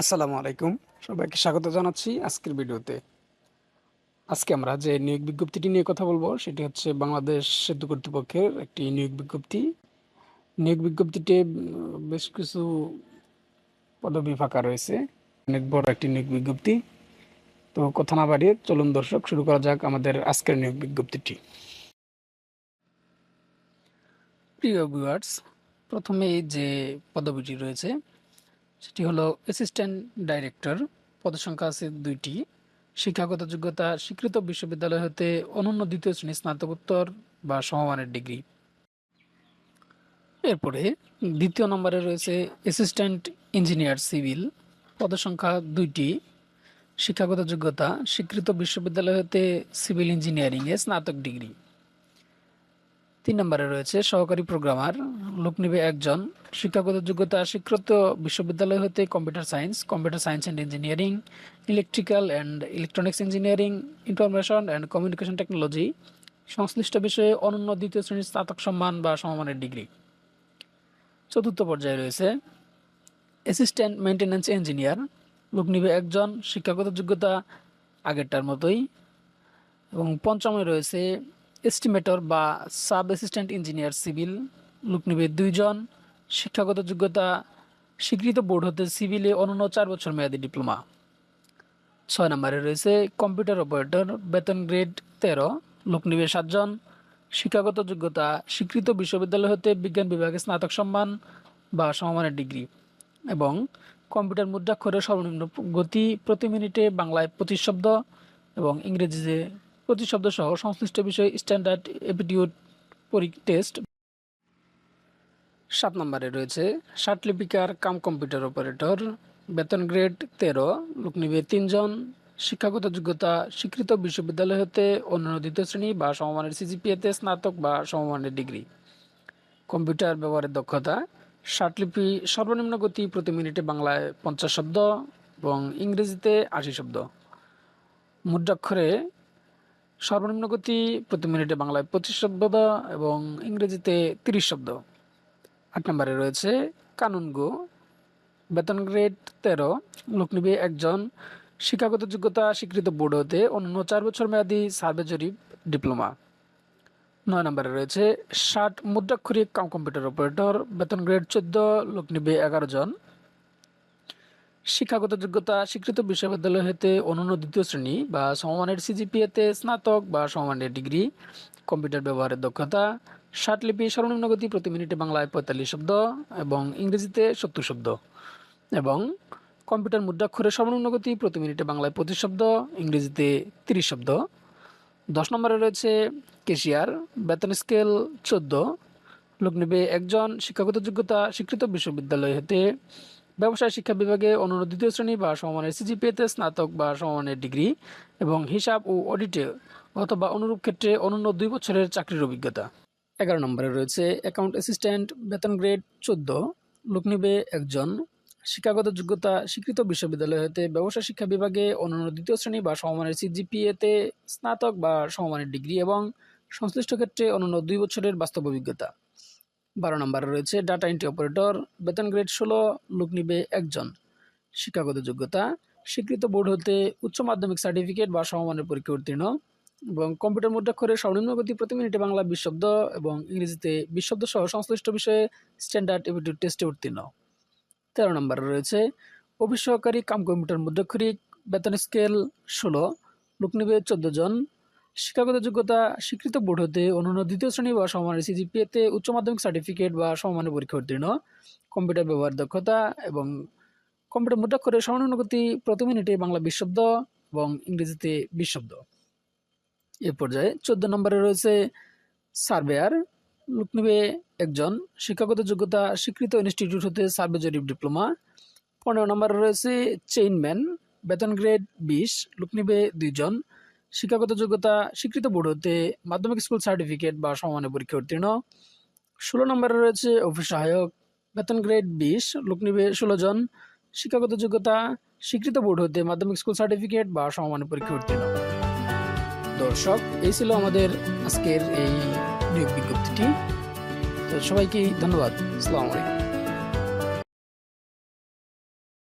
আসসালামু আলাইকুম। সবাইকে স্বাগত জানাচ্ছি আজকের ভিডিওতে। আজকে আমরা যে নিয়োগ বিজ্ঞপ্তিটি নিয়ে কথা বলবো সেটি হচ্ছে বাংলাদেশ সেতু কর্তৃপক্ষের একটি নিয়োগ বিজ্ঞপ্তি। নিয়োগ বিজ্ঞপ্তিতে বেশ কিছু পদবি ফাঁকা রয়েছে। অনেক বড় একটি নিয়োগ বিজ্ঞপ্তি। তো কথা না বাড়িয়ে চলুন দর্শক শুরু করা যাক আমাদের আজকের নিয়োগ বিজ্ঞপ্তিটি। প্রিয় ভিউয়ার্স, প্রথমে যে পদবিটি রয়েছে সেটি হলো অ্যাসিস্ট্যান্ট ডাইরেক্টর। পদসংখ্যা আছে 2টি। শিক্ষাগত যোগ্যতা স্বীকৃত বিশ্ববিদ্যালয় হতে অনন্য দ্বিতীয় শ্রেণী স্নাতকোত্তর বা সমমানের ডিগ্রি। এরপরে দ্বিতীয় নম্বরে রয়েছে অ্যাসিস্ট্যান্ট ইঞ্জিনিয়ার সিভিল। পদসংখ্যা 2টি। শিক্ষাগত যোগ্যতা স্বীকৃত বিশ্ববিদ্যালয় হতে সিভিল ইঞ্জিনিয়ারিংয়ে স্নাতক ডিগ্রি। 3 নম্বরে রয়েছে সহকারী প্রোগ্রামার। লোক নিবে 1 জন। শিক্ষাগত যোগ্যতা স্বীকৃত বিশ্ববিদ্যালয় হতে computer science and engineering, electrical and electronics engineering, information and communication technology সংশ্লিষ্ট বিষয়ে অনন্য দ্বিতীয় শ্রেণীর স্নাতক সম্মান বা সমমানের ডিগ্রি। চতুর্থ পর্যায়ে রয়েছে অ্যাসিস্ট্যান্ট মেইনটেন্যান্স ইঞ্জিনিয়ার। লোক নিবে 1 জন। শিক্ষাগত যোগ্যতা আগেরটার মতোই। এবং পঞ্চমে রয়েছে এস্টিমেটর বা সাব অ্যাসিস্ট্যান্ট ইঞ্জিনিয়ার সিভিল। লোক নিবে 2 জন। শিক্ষাগত যোগ্যতা স্বীকৃত বোর্ড হতে সিভিলে অনন্য 4 বছর মেয়াদী ডিপ্লোমা। 6 নম্বরে রয়েছে কম্পিউটার অপারেটর। বেতন গ্রেড 13। লোক নিবে 7 জন। শিক্ষাগত যোগ্যতা স্বীকৃত বিশ্ববিদ্যালয় হতে বিজ্ঞান বিভাগে স্নাতক সম্মান বা সমমানের ডিগ্রি এবং কম্পিউটার মুদ্রাক্ষরের সর্বনিম্ন গতি প্রতি মিনিটে বাংলায় 25 শব্দ এবং ইংরেজিতে 25 শব্দ সহ সংশ্লিষ্ট বিষয়ে স্ট্যান্ডার্ড অ্যাপটিটিউড টেস্ট। 7 নম্বরে রয়েছে ষাটলিপিকার কাম কম্পিউটার অপারেটর। বেতন গ্রেড 13। লোক নিবে 3 জন। শিক্ষাগত যোগ্যতা স্বীকৃত বিশ্ববিদ্যালয় হতে অন্যান্য দ্বিতীয় শ্রেণী বা সমমানের সিজিপিএতে স্নাতক বা সমমানের ডিগ্রি। কম্পিউটার ব্যবহারের দক্ষতা ষাটলিপি সর্বনিম্ন গতি প্রতি মিনিটে বাংলায় 50 শব্দ এবং ইংরেজিতে 80 শব্দ। মুদ্রাক্ষরে সর্বনিম্ন গতি প্রতি মিনিটে বাংলায় 25 শব্দ এবং ইংরেজিতে 30 শব্দ। 8 নম্বরে রয়েছে কানুনগো। বেতন গ্রেড 13। লোক নিবে 1 জন। শিক্ষাগত যোগ্যতা স্বীকৃত বোর্ড হতে অন্যান্য 4 বছর মেয়াদী সার্ভে জরিপ ডিপ্লোমা। 9 নম্বরে রয়েছে 60 মুদ্রাক্ষরিক কাম কম্পিউটার অপারেটর। বেতন গ্রেড 14। লোক নিবে 11 জন। শিক্ষাগত যোগ্যতা স্বীকৃত বিশ্ববিদ্যালয় হতে অনন্য দ্বিতীয় শ্রেণী বা সমমানের সিজিপিএতে স্নাতক বা সমমানের ডিগ্রি। কম্পিউটার ব্যবহারের দক্ষতা ষাটলিপি সর্বনিম্ন গতি প্রতি মিনিটে বাংলায় 45 শব্দ এবং ইংরেজিতে 70 শব্দ এবং কম্পিউটার মুদ্রাক্ষরের সর্বনিম্ন গতি প্রতি মিনিটে বাংলায় 25 শব্দ, ইংরেজিতে 30 শব্দ। 10 নম্বরে রয়েছে ক্যাশিয়ার। বেতন স্কেল 14। লোক নেবে 1 জন। শিক্ষাগত যোগ্যতা স্বীকৃত বিশ্ববিদ্যালয় হতে ব্যবসায় শিক্ষা বিভাগে অনন্য দ্বিতীয় শ্রেণী বা সমমানের সিজিপিএতে স্নাতক বা সমমানের ডিগ্রি এবং হিসাব ও অডিটে অথবা অনুরূপ ক্ষেত্রে অনন্য 2 বছরের চাকরির অভিজ্ঞতা। 11 নম্বরে রয়েছে অ্যাকাউন্ট অ্যাসিস্ট্যান্ট। বেতন গ্রেড 14। লোক নিবে 1 জন। শিক্ষাগত যোগ্যতা স্বীকৃত বিশ্ববিদ্যালয় হতে ব্যবসায় শিক্ষা বিভাগে অনন্য দ্বিতীয় শ্রেণী বা সমমানের সিজিপিএতে স্নাতক বা সমমানের ডিগ্রি এবং সংশ্লিষ্ট ক্ষেত্রে অনন্য 2 বছরের বাস্তব অভিজ্ঞতা। 12 নম্বরে রয়েছে ডাটা এন্ট্রি অপারেটর। বেতন গ্রেড 16। লোক নিবে 1 জন। শিক্ষাগত যোগ্যতা স্বীকৃত বোর্ড হতে উচ্চ মাধ্যমিক সার্টিফিকেট বা সমমানের পরীক্ষা উত্তীর্ণ এবং কম্পিউটার মুদ্রাক্ষরে সর্বনিম্ন গতি প্রতি মিনিটে বাংলা 20 শব্দ এবং ইংরেজিতে 20 শব্দ সহ সংশ্লিষ্ট বিষয়ে স্ট্যান্ডার্ড অ্যাপটিটিউড টেস্টে উত্তীর্ণ। 13 নম্বরে রয়েছে অফিস সহকারী কাম কম্পিউটার মুদ্রাক্ষরিক। বেতন স্কেল 16। লোক নিবে 14 জন। শিক্ষাগত যোগ্যতা স্বীকৃত বোর্ড হতে অন্যান্য দ্বিতীয় শ্রেণী বা সমমানের সিজিপিএতে উচ্চ মাধ্যমিক সার্টিফিকেট বা সমমানের পরীক্ষা উত্তীর্ণ। কম্পিউটার ব্যবহার দক্ষতা এবং কম্পিউটার মুদ্রাক্ষরে সর্বনিম্ন গতি প্রতি মিনিটে বাংলা 20 শব্দ এবং ইংরেজিতে 20 শব্দ। এ পর্যায়ে 14 নম্বরে রয়েছে সার্ভেয়ার। লোক নিবে 1 জন। শিক্ষাগত যোগ্যতা স্বীকৃত ইনস্টিটিউট হতে সার্ভে জরিপ ডিপ্লোমা। 15 নম্বরে রয়েছে চেইনম্যান। বেতন গ্রেড 20। লোক নিবে 2 জন। শিক্ষাগত যোগ্যতা স্বীকৃত বোর্ড হতে মাধ্যমিক স্কুল সার্টিফিকেট বা সমমানের পরীক্ষা উত্তীর্ণ। 16 নম্বরে রয়েছে অফিস সহায়ক। বেতন গ্রেড 20। লোক নিবে 16 জন। শিক্ষাগত যোগ্যতা স্বীকৃত বোর্ড হতে মাধ্যমিক স্কুল সার্টিফিকেট বা সমমানের পরীক্ষা উত্তীর্ণ। দর্শক, এই ছিল আমাদের আজকের এই নিয়োগ বিজ্ঞপ্তিটি। তো সবাইকে ধন্যবাদ। আসসালামু আলাইকুম।